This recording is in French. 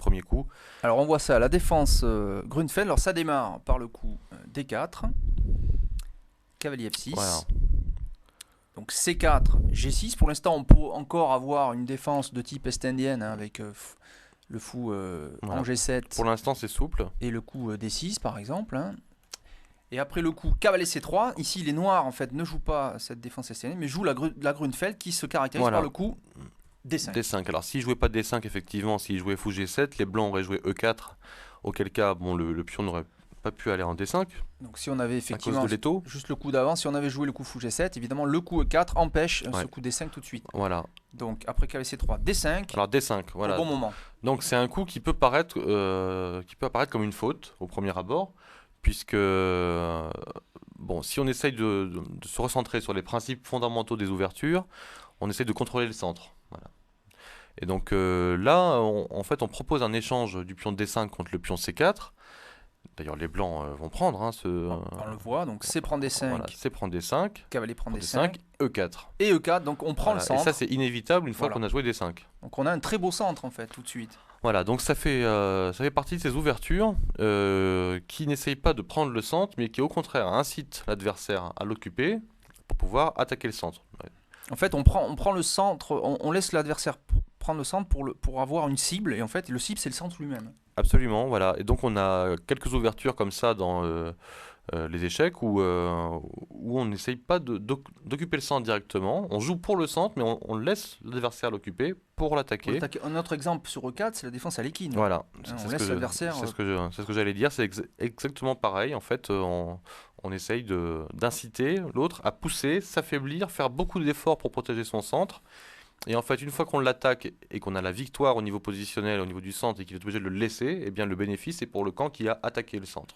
premier coup. Alors on voit ça, la défense Grunfeld, alors ça démarre par le coup D4, cavalier Voilà. F6, donc C4, G6. Pour l'instant on peut encore avoir une défense de type est-indienne hein, avec le fou en Voilà. G7 Pour l'instant, c'est souple. et le coup D6 par exemple. Hein. Et après le coup cavalier C3, ici les noirs en fait ne jouent pas cette défense est-indienne, mais jouent la Grunfeld qui se caractérise Voilà. par le coup D5. D5. Alors, s'il jouait pas D5, effectivement, s'il jouait fou G7, les blancs auraient joué E4, auquel cas, bon, le pion n'aurait pas pu aller en D5 Donc si on avait à cause effectivement de l'étau. juste le coup d'avant, si on avait joué le coup fou G7, évidemment le coup E4 empêche ce Ouais. coup D5 tout de suite. Voilà. Donc après cavalier C3, D5 Alors D5, au voilà. bon moment. Donc c'est un coup qui peut apparaître comme une faute au premier abord, puisque bon, si on essaye de se recentrer sur les principes fondamentaux des ouvertures, on essaye de contrôler le centre. Voilà. Et donc là, en fait, on propose un échange du pion D5 contre le pion C4. D'ailleurs, les blancs vont prendre hein, On le voit, donc C prend D5, voilà, C prend D5, cavalier prend prend D5 D5, E4. et E4, donc on prend Voilà. le Et centre. ça, c'est inévitable une fois Voilà. qu'on a joué D5. Donc on a un très beau centre en fait tout de suite. Voilà, donc ça fait partie de ces ouvertures qui n'essayent pas de prendre le centre, mais qui au contraire incitent l'adversaire à l'occuper pour pouvoir attaquer le centre. Ouais. En fait on prend le centre, on laisse l'adversaire prendre le centre pour avoir une cible, et en fait le cible c'est le centre lui-même. Absolument, voilà. Et donc on a quelques ouvertures comme ça dans les échecs où on n'essaye pas d'occuper le centre directement. On joue pour le centre, mais on laisse l'adversaire l'occuper pour l'attaquer. Un autre exemple sur E4, c'est la défense à l'équine. Voilà, Hein, c'est on ce laisse que l'adversaire. c'est ce que j'allais dire, c'est exactement pareil. En fait, on essaye d'inciter l'autre à pousser, s'affaiblir, faire beaucoup d'efforts pour protéger son centre. Et en fait, une fois qu'on l'attaque et qu'on a la victoire au niveau positionnel, au niveau du centre, et qu'il est obligé de le laisser, eh bien le bénéfice est pour le camp qui a attaqué le centre.